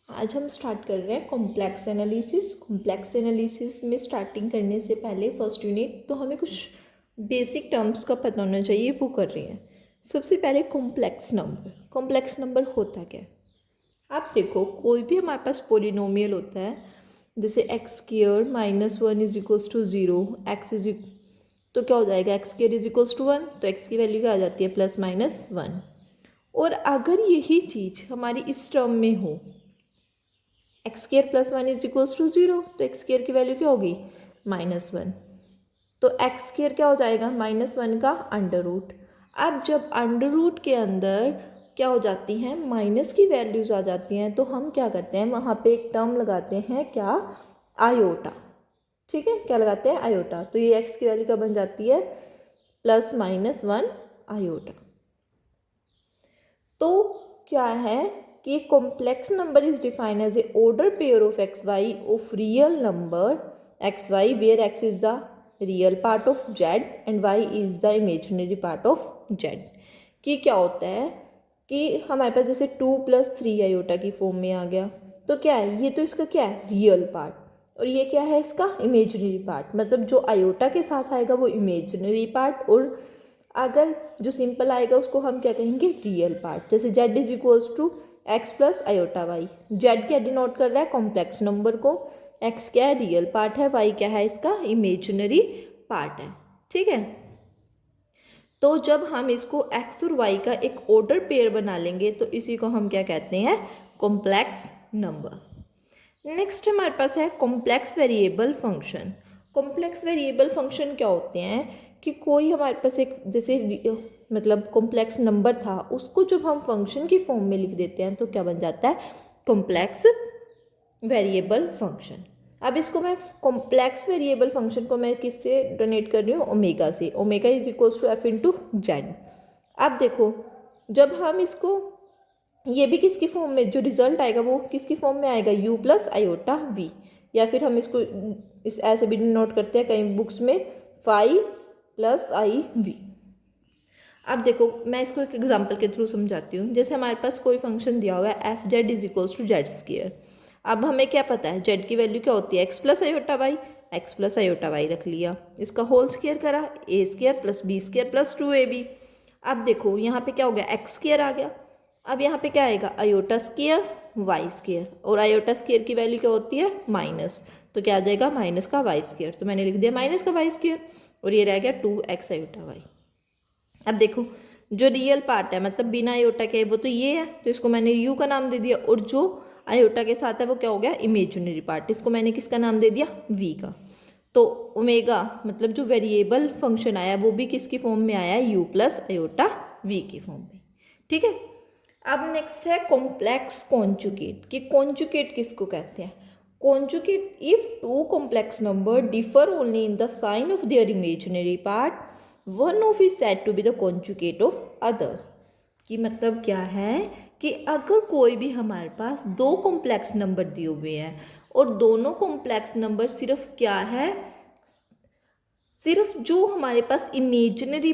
आज हम स्टार्ट कर रहे हैं कॉम्प्लेक्स एनालिसिस। कॉम्प्लेक्स एनालिसिस में स्टार्टिंग करने से पहले फर्स्ट यूनिट तो हमें कुछ बेसिक टर्म्स का पता होना चाहिए, वो कर रहे हैं। सबसे पहले कॉम्प्लेक्स नंबर होता क्या है? आप देखो, कोई भी हमारे पास पोलिनोमियल होता है, जैसे X square minus one is equals to zero, X is तो क्या हो जाएगा, X square is equals to one, तो एक्स की वैल्यू क्या आ जाती है, प्लस माइनस वन। और अगर यही चीज़ हमारी इस टर्म में हो, X square plus one is equals to zero, तो एक्स स्क्र की वैल्यू क्या होगी, माइनस वन। तो एक्स स्क्र क्या हो जाएगा, माइनस वन का अंडर रूट। अब जब अंडर रूट के अंदर क्या हो जाती हैं, माइनस की वैल्यूज़ आ जाती हैं, तो हम क्या करते हैं, वहाँ पे एक टर्म लगाते हैं, क्या, आयोटा। ठीक है, क्या लगाते हैं, आयोटा। तो ये एक्स की वैल्यू क्या बन जाती है, प्लस माइनस वन आयोटा। तो क्या है कि complex number is defined as a order pair of X Y of real number X Y where X is the real part of Z and Y is the imaginary part of Z. कि क्या होता है कि हमारे पास जैसे two plus three iota की form में आ गया, तो क्या है, ये तो इसका क्या है, रियल पार्ट, और ये क्या है, इसका इमेजिनरी पार्ट। मतलब जो आयोटा के साथ आएगा वो इमेजिनरी पार्ट, और अगर जो सिंपल आएगा उसको हम क्या कहेंगे, रियल पार्ट। जैसे Z is equals to X plus iota Y, Z क्या डिनोट कर रहा है, कॉम्प्लेक्स नंबर को, एक्स क्या है, रियल पार्ट है, वाई क्या है, इसका इमेजिनरी पार्ट है। ठीक है, तो जब हम इसको एक्स और वाई का एक ऑर्डर पेयर बना लेंगे तो इसी को हम क्या कहते हैं, कॉम्प्लेक्स नंबर। नेक्स्ट हमारे पास है complex variable function. Complex variable function क्या होते हैं कि कोई हमारे पास एक जैसे मतलब कॉम्प्लेक्स नंबर था, उसको जब हम फंक्शन की फॉर्म में लिख देते हैं तो क्या बन जाता है, कॉम्प्लेक्स वेरिएबल फंक्शन। अब इसको मैं कॉम्प्लेक्स वेरिएबल फंक्शन को मैं किससे डोनेट कर रही हूँ, ओमेगा से। Omega is equals to F into Z. अब देखो, जब हम इसको, ये भी किसकी फॉर्म में, जो रिजल्ट आएगा वो किसकी फॉर्म में आएगा, u प्लस आयोटा वी, या फिर हम इसको इस ऐसे भी नोट करते हैं कई बुक्स में, फाई प्लस आई वी। अब देखो, मैं इसको एक एग्जांपल के थ्रू समझाती हूँ। जैसे हमारे पास कोई फंक्शन दिया हुआ है F Z is equals to Z square. अब हमें क्या पता है, जेड की वैल्यू क्या होती है, x plus iota y, x plus iota y रख लिया, इसका होल स्क्वायर करा, a square plus b square plus two a b. अब देखो यहाँ पे क्या हो गया, एक्स स्क्वायर आ गया। अब यहाँ पे क्या आएगा, आयोटा स्क्वायर वाई स्क्वायर, और आयोटा स्क्वायर की वैल्यू क्या होती है, माइनस, तो क्या आ जाएगा, माइनस का वाई स्क्वायर, तो मैंने लिख दिया माइनस का वाई स्क्वायर, और ये रह गया टू एक्स आयोटा वाई। अब देखो, जो रियल पार्ट है मतलब बिना आयोटा के वो तो ये है, तो इसको मैंने यू का नाम दे दिया, और जो आयोटा के साथ है वो क्या हो गया, इमेजिनरी पार्ट, इसको मैंने किसका नाम दे दिया, वी का। तो ओमेगा मतलब जो वेरिएबल फंक्शन आया वो भी किसकी फॉर्म में आया है, यू प्लस आयोटा वी की फॉर्म में। ठीक है, अब नेक्स्ट है कॉम्प्लेक्स कॉन्जुगेट। कि कॉन्जुगेट किसको कहते हैं, conjugate if two complex number differ only in the sign of their imaginary part, one of is said to be the conjugate of other. कि मतलब क्या है कि अगर कोई भी हमारे पास दो कॉम्प्लेक्स नंबर दिए हुए हैं और दोनों कॉम्प्लेक्स नंबर सिर्फ क्या है, सिर्फ जो हमारे पास इमेजिनरी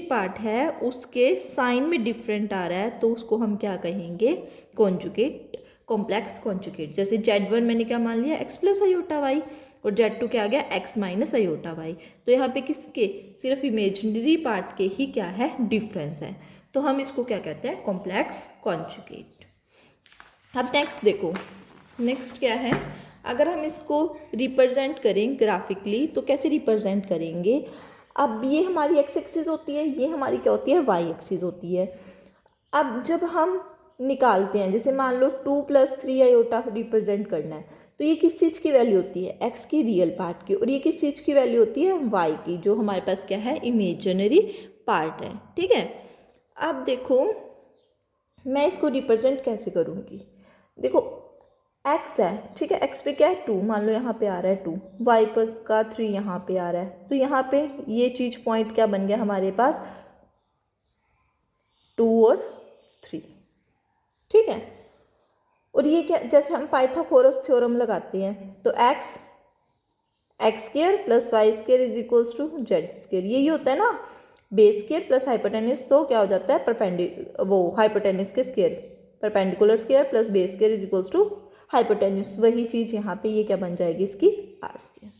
पार्ट है उसके साइन में डिफरेंट आ रहा है, तो उसको हम क्या कहेंगे, कॉन्जुगेट, कॉम्प्लेक्स कॉन्जुगेट। जैसे जेड वन मैंने क्या मान लिया, एक्स प्लस आयोटा वाई, और जेड टू क्या आ गया, एक्स माइनस आयोटा वाई। तो यहाँ पे किसके, सिर्फ इमेजिनरी पार्ट के ही क्या है, डिफरेंस है, तो हम इसको क्या कहते हैं, कॉम्प्लेक्स कॉन्जुगेट। अब नेक्स्ट देखो, नेक्स्ट क्या है, अगर हम इसको रिप्रेजेंट करें ग्राफिकली तो कैसे रिप्रेजेंट करेंगे। अब ये हमारी एक्स एक्सिस होती है, ये हमारी क्या होती है, वाई एक्सिस होती है। अब जब हम निकालते हैं, जैसे मान लो two plus three iota represent करना है, तो ये किस चीज़ की वैल्यू होती है, एक्स की रियल पार्ट की, और ये किस चीज़ की वैल्यू होती है, वाई की, जो हमारे पास क्या है, इमेजिनरी पार्ट है। ठीक है, अब देखो मैं इसको रिप्रेजेंट कैसे करूँगी। देखो एक्स है, ठीक है, एक्स पे क्या है, टू, मान लो यहाँ पे आ रहा है टू, वाई पर का थ्री यहाँ पे आ रहा है, तो यहाँ पे ये चीज़ पॉइंट क्या बन गया हमारे पास, टू और थ्री। ठीक है, और ये क्या, जैसे हम पाइथागोरस थ्योरम लगाते हैं, तो X square plus Y square is equals to Z square, यही होता है ना, बेस स्क्वायर प्लस हाइपोटेन्यूज, तो क्या हो जाता है, वो हाइपोटेन्यूज के square, perpendicular square plus base square is equals to hypotenuse. वही चीज़ यहाँ पे ये क्या बन जाएगी इसकी आर स्क्वायर।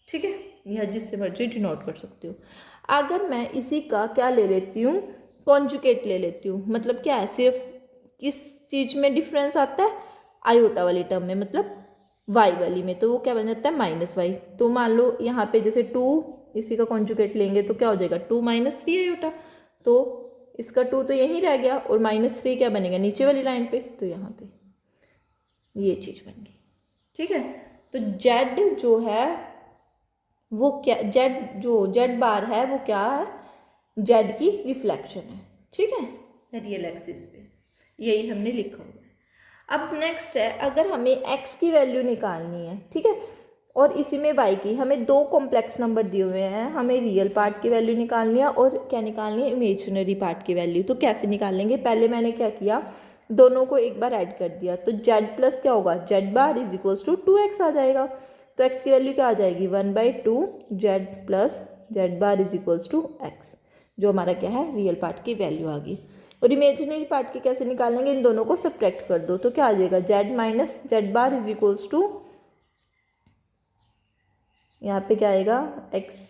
ठीक है, यह जिससे मर्जी डिनोट कर सकते हो। अगर मैं इसी का क्या ले लेती हूँ, कॉन्जुगेट ले लेती हूँ, मतलब क्या है, सिर्फ किस चीज़ में डिफरेंस आता है, आयोटा वाली टर्म में, मतलब वाई वाली में, तो वो क्या बन जाता है माइनस वाई। तो मान लो यहाँ पे जैसे 2 इसी का कॉन्जुगेट लेंगे तो क्या हो जाएगा 2 - 3 आयोटा, तो इसका 2 तो यहीं रह गया और -3 क्या बनेगा नीचे वाली लाइन पे, तो यहाँ पे ये चीज़ बन गई। ठीक है, तो जेड जो है वो क्या, जेड जो जेड बार है वो क्या है, जेड की रिफ्लेक्शन है। ठीक है, रियल एक्सिस पे, यही हमने लिखा हुआ है। अब नेक्स्ट है, अगर हमें x की वैल्यू निकालनी है, ठीक है, और इसी में y की, हमें दो कॉम्प्लेक्स नंबर दिए हुए हैं, हमें रियल पार्ट की वैल्यू निकालनी है और क्या निकालनी है, इमेजिनरी पार्ट की वैल्यू। तो कैसे निकालेंगे, पहले मैंने क्या किया, दोनों को एक बार ऐड कर दिया, तो z प्लस क्या होगा, z bar is equals to 2x आ जाएगा। तो x की वैल्यू क्या आ जाएगी 1/2 z plus z bar is equals to x, जो हमारा क्या है रियल पार्ट की वैल्यू आ गई। और इमेजिनरी पार्ट की कैसे निकालेंगे, इन दोनों को सब्ट्रैक्ट कर दो, तो क्या आ जाएगा z minus z bar is equals to, यहाँ पे क्या आएगा x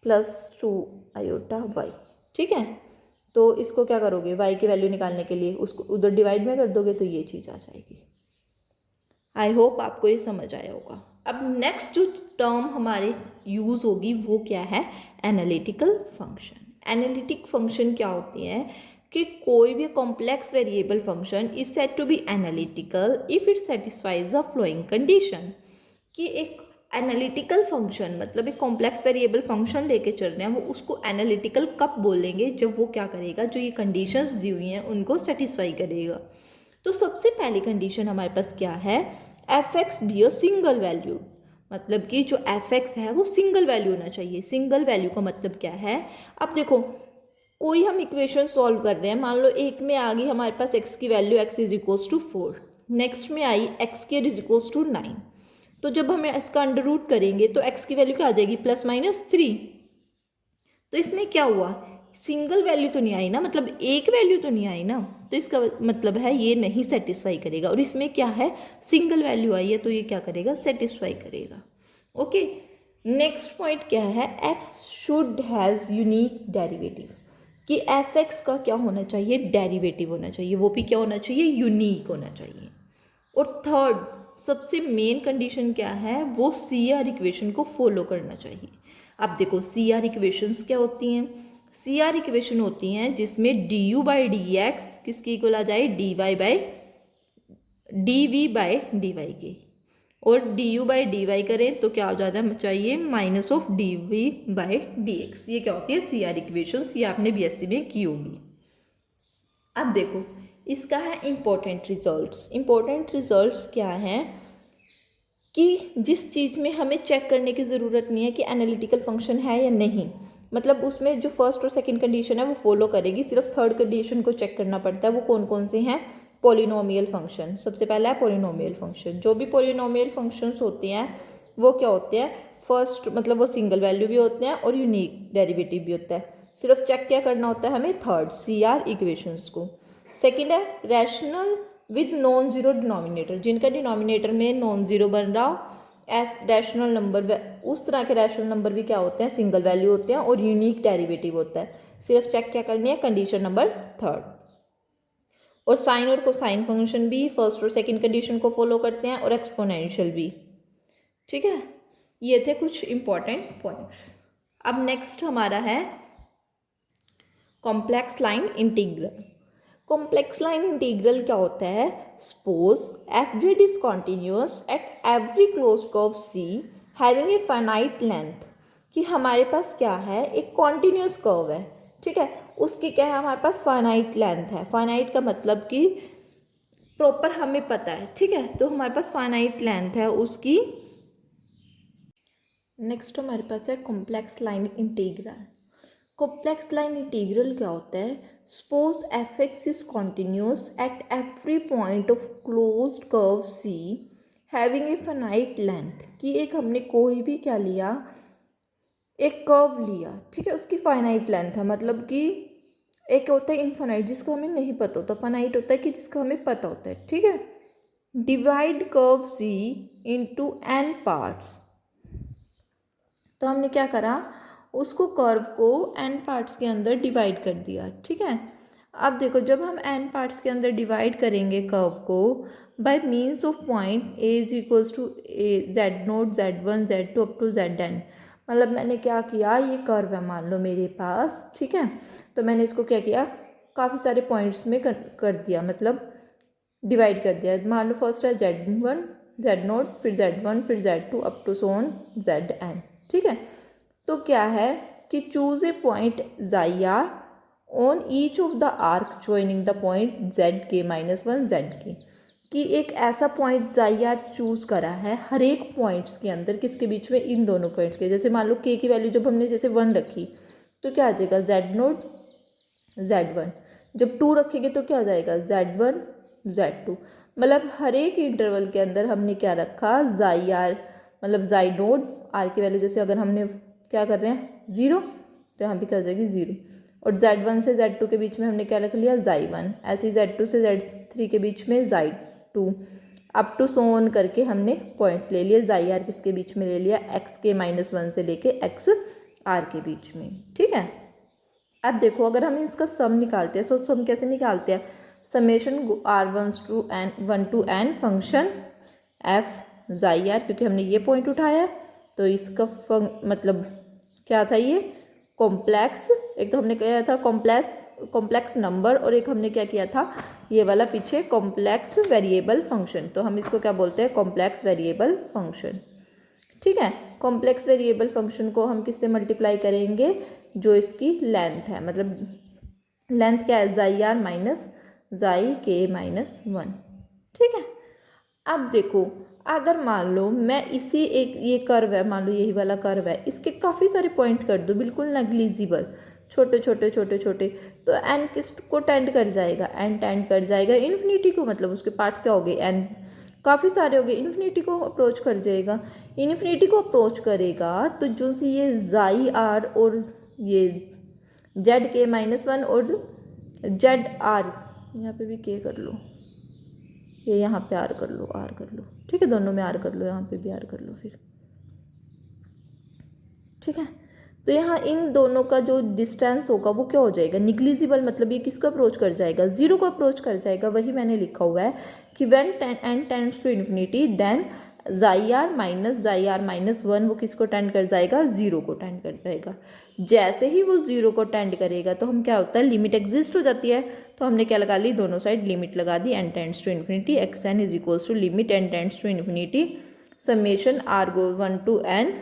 प्लस 2 आयोटा y। ठीक है, तो इसको क्या करोगे, y की वैल्यू निकालने के लिए उसको उधर डिवाइड में कर दोगे तो ये चीज़ आ जाएगी। आई होप आपको ये समझ आया होगा। अब नेक्स्ट जो टर्म हमारी यूज़ होगी वो क्या है, एनालिटिकल फंक्शन। एनालिटिक फंक्शन क्या होती है कि कोई भी complex variable function is said to be analytical if it satisfies a following condition. कि एक एनालिटिकल फंक्शन मतलब एक कॉम्प्लेक्स वेरिएबल फंक्शन लेके चल रहे हैं, वो उसको एनालिटिकल कब बोलेंगे, जब वो क्या करेगा, जो ये कंडीशंस दी हुई हैं उनको सेटिस्फाई करेगा। तो सबसे पहली कंडीशन हमारे पास क्या है, F x be a single value, मतलब कि जो एफ एक्स है वो सिंगल वैल्यू होना चाहिए। सिंगल वैल्यू का मतलब क्या है, अब देखो कोई हम इक्वेशन सॉल्व कर रहे हैं, मान लो एक में आ गई हमारे पास एक्स की value x is equals to 4, next में आई एक्स की इज इक्वल्स टू 9, तो जब हम इसका अंडर रूट करेंगे तो x की वैल्यू क्या आ जाएगी +-3। तो इसमें क्या हुआ, सिंगल वैल्यू तो नहीं आई ना, मतलब एक वैल्यू तो नहीं आई ना, तो इसका मतलब है ये नहीं सेटिस्फाई करेगा। और इसमें क्या है, सिंगल वैल्यू आई है तो ये क्या करेगा, सेटिस्फाई करेगा। ओके, नेक्स्ट पॉइंट क्या है, F should has unique derivative, कि एफ एक्स का क्या होना चाहिए, डेरिवेटिव होना चाहिए, वो भी क्या होना चाहिए, यूनिक होना चाहिए। और थर्ड सबसे मेन कंडीशन क्या है, वो सी आर इक्वेशन को फॉलो करना चाहिए। अब देखो सी आर इक्वेशंस क्या होती हैं, सी आर इक्वेशन होती हैं जिसमें D U by D X किसकी इक्वल आ जाए, D Y by D V by D Y की, और D U by D Y करें तो क्या हो जाता चाहिए, minus of D V by D X. ये क्या होती है सी आर इक्वेशंस, ये आपने बीएससी में की होगी। अब देखो इसका है इम्पोर्टेंट रिजल्ट्स। इम्पोर्टेंट रिजल्ट्स क्या हैं कि जिस चीज़ में हमें चेक करने की ज़रूरत नहीं है कि एनालिटिकल फंक्शन है या नहीं, मतलब उसमें जो फर्स्ट और सेकंड कंडीशन है वो फॉलो करेगी, सिर्फ थर्ड कंडीशन को चेक करना पड़ता है। वो कौन कौन से हैं, पॉलिनोमियल फंक्शन, सबसे पहला है पॉलिनोमियल फंक्शन। जो भी पॉलिनोमियल फंक्शंस होते हैं वो क्या होते हैं, फर्स्ट मतलब वो सिंगल वैल्यू भी होते हैं और यूनिक डेरिवेटिव भी होता है। सिर्फ चेक क्या करना होता है हमें, थर्ड सी आर इक्वेशंस को। सेकेंड है rational with non zero denominator, जिनका डिनोमिनेटर में नॉन जीरो बन रहा हो, एस रैशनल नंबर, उस तरह के रैशनल नंबर भी क्या होते हैं, सिंगल वैल्यू होते हैं और यूनिक डेरिवेटिव होता है। सिर्फ चेक क्या करनी है, कंडीशन नंबर थर्ड। और साइन और कोसाइन फंक्शन भी फर्स्ट और सेकंड कंडीशन को फॉलो करते हैं और एक्सपोनेंशियल भी। ठीक है, ये थे कुछ इंपॉर्टेंट पॉइंट्स। अब नेक्स्ट हमारा है complex line integral. Complex line integral क्या होता है, suppose F Z is continuous at every close curve C having a finite length, कि हमारे पास क्या है, एक कॉन्टिन्यूस कर्व है, ठीक है, उसकी क्या है हमारे पास फाइनाइट लेंथ है। फाइनाइट का मतलब कि प्रॉपर हमें पता है, ठीक है, तो हमारे पास फाइनाइट लेंथ है उसकी। नेक्स्ट हमारे पास है complex line integral. Complex line integral क्या होता है, suppose F X is continuous at every point of closed curve C having a finite length, कि एक हमने कोई भी क्या लिया, एक कर्व लिया, ठीक है, उसकी फाइनाइट लेंथ है, मतलब कि एक होता है इनफाइनाइट जिसका हमें नहीं पता होता, फाइनाइट होता है कि जिसका हमें पता होता है, ठीक है। डिवाइड कर्व सी इनटू n पार्ट्स, तो हमने क्या करा, उसको कर्व को n पार्ट्स के अंदर डिवाइड कर दिया, ठीक है। अब देखो जब हम n पार्ट्स के अंदर डिवाइड करेंगे कर्व को by means of point a is equals to z0 z1 z2 up to zn, मतलब मैंने क्या किया, ये कर्व है मान लो मेरे पास, ठीक है। तो मैंने इसको क्या किया, काफ़ी सारे पॉइंट्स में कर दिया, मतलब डिवाइड कर दिया। मान लो फर्स्ट है z1 z0 फिर z1 फिर z2 up to so on zn, ठीक है। तो क्या है कि choose a point R on each of the arc joining the point zk-1 zk, कि एक ऐसा पॉइंट आर चूज़ करा है हर एक पॉइंट्स के अंदर, किसके बीच में, इन दोनों पॉइंट्स के। जैसे मान लो k की वैल्यू जब हमने जैसे 1 रखी तो क्या आ जाएगा z0 z1, जब 2 रखेंगे तो क्या आ जाएगा z1 z2, मतलब हर एक इंटरवल के अंदर हमने क्या रखा, आर, मतलब z0 आर की वैल्यू जैसे अगर हमने क्या कर रहे हैं 0 तो यहाँ पे क्या हो जाएगी 0, और z1 से z2 के बीच में हमने क्या रख लिया z1, ऐसे ही z2 से z3 के बीच में z2 up to so on करके हमने पॉइंट्स ले लिए, आर किसके बीच में ले लिया, xk-1 से लेके xr के बीच में, ठीक है। अब देखो अगर हम इसका सम निकालते हैं, सो हम कैसे निकालते हैं, summation r1 to n function f R, क्योंकि हमने ये पॉइंट उठाया है तो इसका मतलब क्या था, ये कॉम्प्लेक्स, एक तो हमने किया था कॉम्प्लेक्स नंबर, और एक हमने क्या किया था, ये वाला पीछे कॉम्प्लेक्स वेरिएबल फंक्शन, तो हम इसको क्या बोलते हैं, कॉम्प्लेक्स वेरिएबल फंक्शन, ठीक है। कॉम्प्लेक्स वेरिएबल फंक्शन को हम किससे मल्टीप्लाई करेंगे, जो इसकी लेंथ है, मतलब लेंथ क्या है, आर माइनस k-1, ठीक है। अब देखो अगर मान लो मैं इसी एक ये कर्व है, मान लो यही वाला कर्व है, इसके काफ़ी सारे पॉइंट कर दो बिल्कुल नेग्लिजिबल, छोटे छोटे छोटे छोटे, तो एन किस को टेंड कर जाएगा, एन टेंड कर जाएगा इन्फिनिटी को, मतलब उसके पार्ट्स क्या हो गए, एन काफ़ी सारे हो गए, इन्फिनिटी को अप्रोच कर जाएगा। इन्फिनिटी को अप्रोच करेगा तो जो सी ये आर और ये zk-1 और zr, यहाँ पे भी k कर लो, ये यहाँ पे आर कर लो, आर कर लो, ठीक है, दोनों में आर कर लो, यहाँ पे भी आर कर लो फिर, ठीक है। तो यहाँ इन दोनों का जो डिस्टेंस होगा वो क्या हो जाएगा, निग्लिजिबल, मतलब ये किसको अप्रोच कर जाएगा, 0 को अप्रोच कर जाएगा। वही मैंने लिखा हुआ है कि when n tends to infinity then R minus 1 वो किसको टेंड कर जाएगा, 0 को टेंड कर जाएगा। जैसे ही वो 0 को टेंड करेगा तो हम क्या होता है, लिमिट एग्जिस्ट हो जाती है, तो हमने क्या लगा ली, दोनों साइड लिमिट लगा दी, n tends to infinity xn is equals to limit n tends to infinity summation r go 1 to n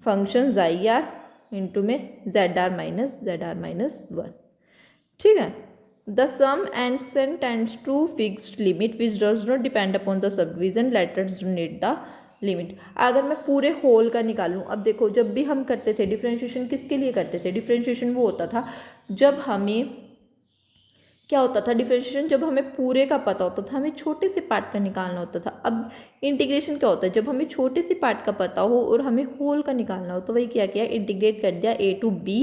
function R into में zr माइनस 1, ठीक है। The sum n tends to fixed limit which does not depend upon the subdivision, letters need the limit. अगर मैं पूरे whole का निकालूं, अब देखो जब भी हम करते थे डिफ्रेंशिएशन, किसके लिए करते थे डिफ्रेंशिएशन, वो होता था जब हमें क्या होता था डिफरेंशिएशन, जब हमें पूरे का पता होता था, हमें छोटे से पार्ट का निकालना होता था। अब इंटीग्रेशन क्या होता है, जब हमें छोटे से पार्ट का पता हो और हमें होल का निकालना हो, तो वही क्या किया, इंटीग्रेट कर दिया a to b,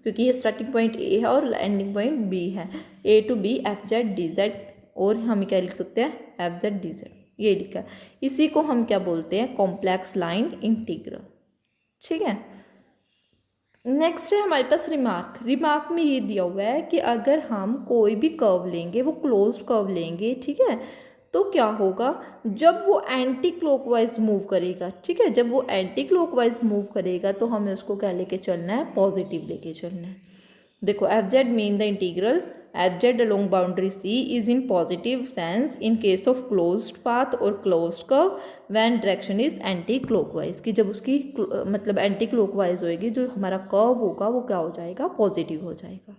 क्योंकि ये स्टार्टिंग पॉइंट a है और एंडिंग पॉइंट b है, a to b fz dz, और हम क्या लिख सकते हैं fz dz, ये लिखा। इसी को हम क्या बोलते हैं, कॉम्प्लेक्स लाइन इंटीग्रल, ठीक है। नेक्स्ट है हमारे पास रिमार्क में ये दिया हुआ है कि अगर हम कोई भी कर्व लेंगे, वो क्लोज्ड कर्व लेंगे, ठीक है, तो क्या होगा, जब वो एंटी क्लॉकवाइज मूव करेगा, ठीक है, जब वो एंटी क्लॉकवाइज मूव करेगा तो हमें उसको क्या लेके चलना है, पॉजिटिव लेके चलना है। देखो f z mean the integral f z along boundary c is in positive sense in case of closed path और closed curve when direction is anticlockwise, कि जब उसकी मतलब एंटी क्लॉकवाइज होएगी जो हमारा कर्व होगा वो क्या हो जाएगा, पॉजिटिव हो जाएगा।